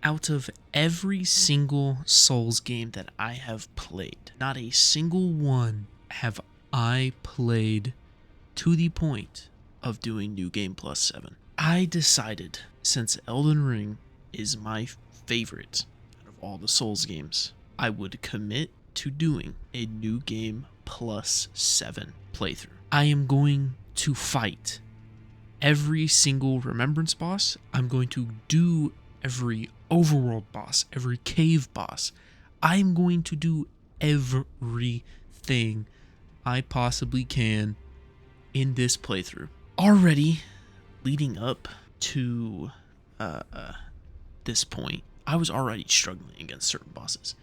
Out of every single Souls game that I have played, not a single one have I played to the point of doing New Game Plus 7. I decided, since Elden Ring is my favorite out of all the Souls games, I would commit to doing a New Game Plus 7 playthrough. I am going to fight every single Remembrance boss. I'm going to do every overworld boss, every cave boss. I'm going to do everything I possibly can in this playthrough. Already leading up to this point, I was already struggling against certain bosses.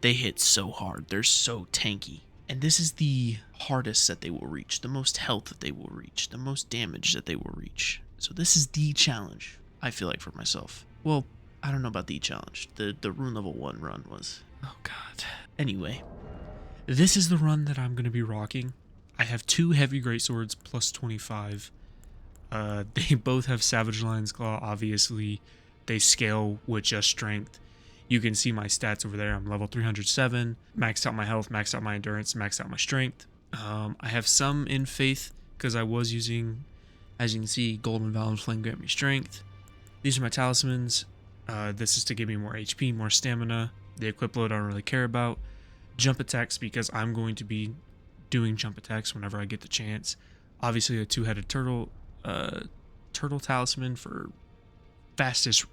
They hit so hard, they're so tanky. And this is the hardest that they will reach, the most health that they will reach, the most damage that they will reach. So this is the challenge, I feel like, for myself. Well, I don't know about the challenge. The rune level 1 run was... Oh god. Anyway, this is the run that I'm going to be rocking. I have 2 heavy greatswords plus 25. They both have Savage Lion's Claw, obviously. They scale with just strength. You can see my stats over there. I'm level 307, maxed out my health, maxed out my endurance, maxed out my strength. I have some in faith because I was using, as you can see, Golden Valor Flame grant me strength. These are my talismans. This is to give me more HP, more stamina. The equip load I don't really care about. Jump attacks because I'm going to be doing jump attacks whenever I get the chance. Obviously a 2-headed turtle talisman for fastest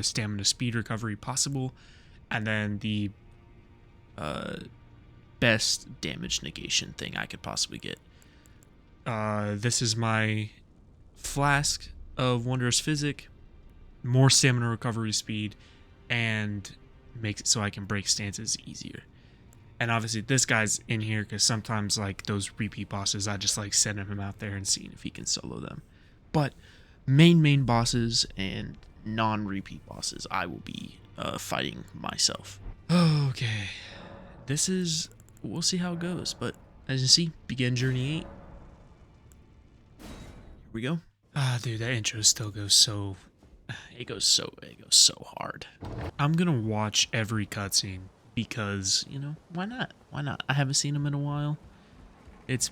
stamina speed recovery possible, and then the best damage negation thing I could possibly get. This is my flask of Wondrous Physic, more stamina recovery speed, and makes it so I can break stances easier. And obviously this guy's in here because sometimes, like, those repeat bosses, I just like sending him out there and seeing if he can solo them. But main bosses and non-repeat bosses, I will be fighting myself. Okay, we'll see how it goes. But as you see, begin journey 8. Here we go. Dude, that intro still goes so... It goes so hard. I'm gonna watch every cutscene because, you know, why not? Why not? I haven't seen them in a while. It's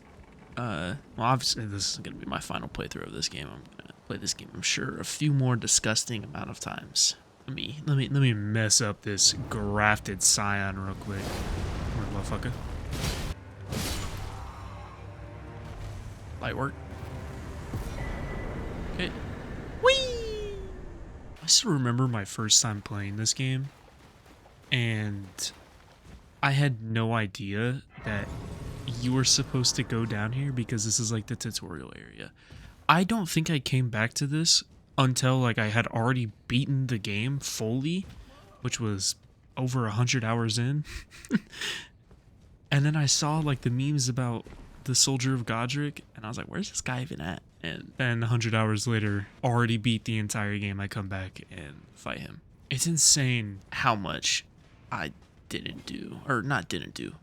well, obviously this is gonna be my final playthrough of this game. I'm gonna play this game, I'm sure, a few more disgusting amount of times. Let me mess up this grafted scion real quick. Motherfucker. Light work. Okay. Whee! I still remember my first time playing this game, and I had no idea that you were supposed to go down here because this is like the tutorial area. I don't think I came back to this until, like, I had already beaten the game fully, which was over 100 hours in. And then I saw, like, the memes about the Soldier of Godrick, and I was like, where's this guy even at? And then 100 hours later, already beat the entire game, I come back and fight him. It's insane how much I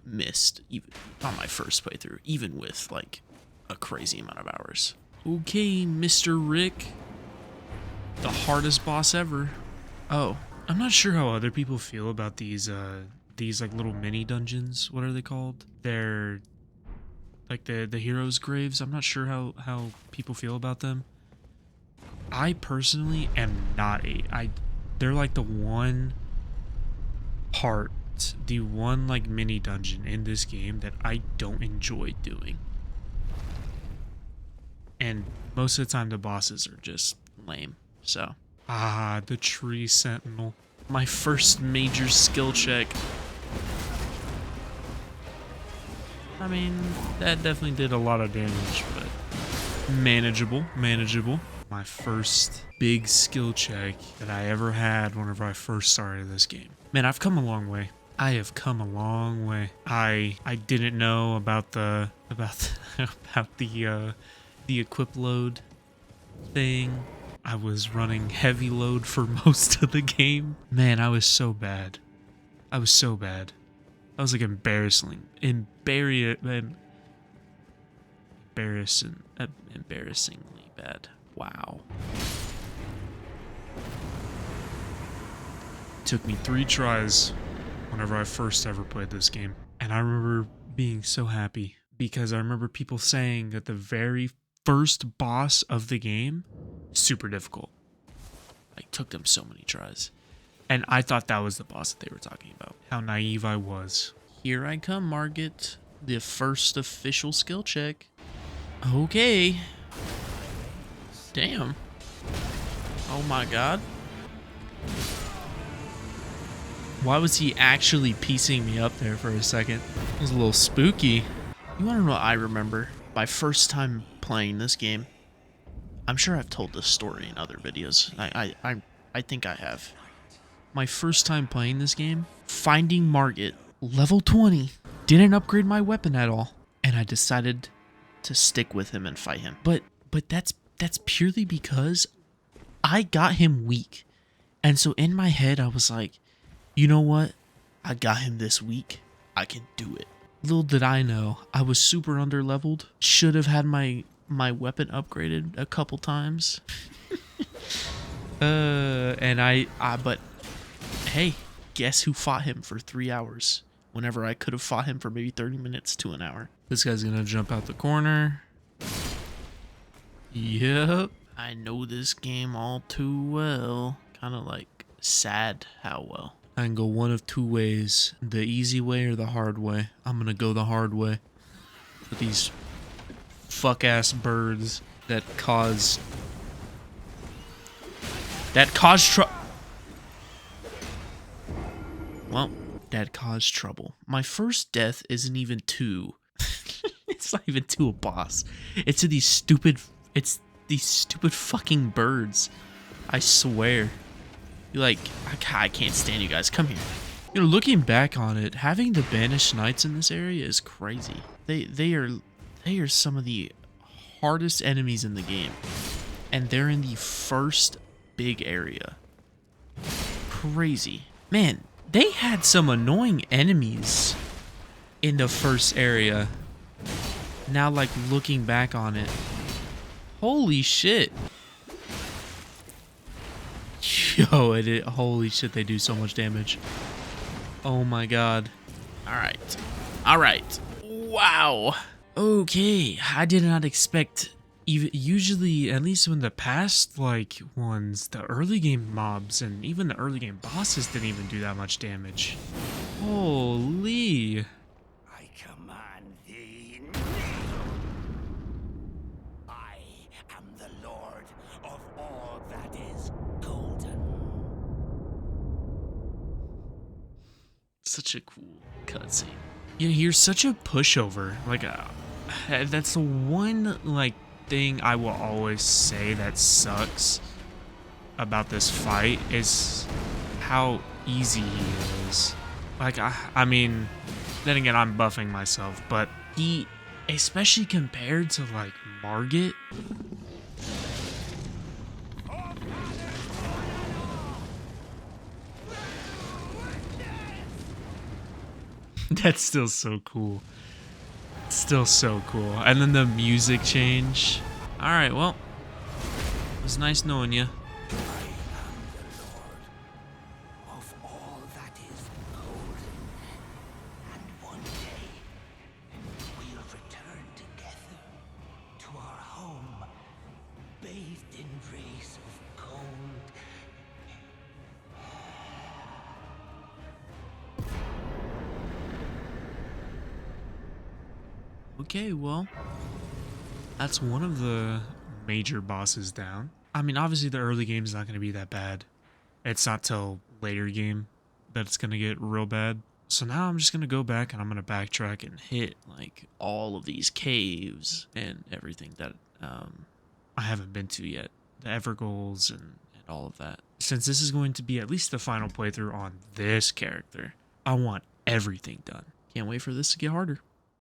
missed even on my first playthrough, even with, like, a crazy amount of hours. Okay, Mr. Rick. The hardest boss ever. Oh, I'm not sure how other people feel about these like little mini dungeons. What are they called? They're like the heroes' graves. I'm not sure how people feel about them. I personally am not they're like the one like mini dungeon in this game that I don't enjoy doing. And most of the time the bosses are just lame. So, the tree sentinel. My first major skill check. I mean, that definitely did a lot of damage, but manageable. My first big skill check that I ever had whenever I first started this game. Man, I've come a long way. I have come a long way. I didn't know about the equip load thing. I was running heavy load for most of the game. Man, I was so bad. I was like embarrassingly bad. Wow. took me 3 tries whenever I first ever played this game. And I remember being so happy because I remember people saying that the very first boss of the game, super difficult. Like, took them so many tries. And I thought that was the boss that they were talking about. How naive I was. Here I come, Margit. The first official skill check. Okay. Damn. Oh my god. Why was he actually piecing me up there for a second? It was a little spooky. You want to know what I remember? My first time playing this game. I'm sure I've told this story in other videos. I think I have. My first time playing this game, finding Margit, level 20, didn't upgrade my weapon at all, and I decided to stick with him and fight him. But that's purely because I got him weak. And so in my head, I was like, you know what? I got him this week. I can do it. Little did I know, I was super underleveled. Should have had my weapon upgraded a couple times. But hey, guess who fought him for 3 hours? Whenever I could have fought him for maybe 30 minutes to an hour. This guy's gonna jump out the corner. Yep. I know this game all too well. Kind of like sad how well. I can go one of 2 ways. The easy way or the hard way. I'm gonna go the hard way. With these fuck-ass birds that cause Well, that caused trouble. My first death isn't even to... it's not even to a boss. It's to these stupid fucking birds. I swear. You're like, I can't stand you guys. Come here. You know, looking back on it, having the banished knights in this area is crazy. They are some of the hardest enemies in the game. And they're in the first big area. Crazy. Man, they had some annoying enemies in the first area. Now, like, looking back on it. Holy shit. Yo, holy shit, they do so much damage. Oh my god. Alright. Alright. Wow. Okay, I did not expect... Usually, at least in the past, like, ones, the early game mobs and even the early game bosses didn't even do that much damage. Holy. I command thee. I am the Lord of all that is golden. Such a cool cutscene. Yeah, you're such a pushover. Like, that's the one, like, thing I will always say that sucks about this fight is how easy he is. Like, I mean, then again, I'm buffing myself, but he, especially compared to, like, Margit. That's still so cool. Still so cool. And then the music change. Alright, well, it was nice knowing you. I am the Lord of all that is golden. And one day, we'll return together to our home, bathed in rays of gold. Okay, well, that's one of the major bosses down. I mean, obviously the early game is not going to be that bad. It's not till later game that it's going to get real bad. So now I'm just going to go back and I'm going to backtrack and hit Like, all of these caves and everything that I haven't been to yet. The Evergoals and all of that. Since this is going to be at least the final playthrough on this character, I want everything done. can't wait for this to get harder.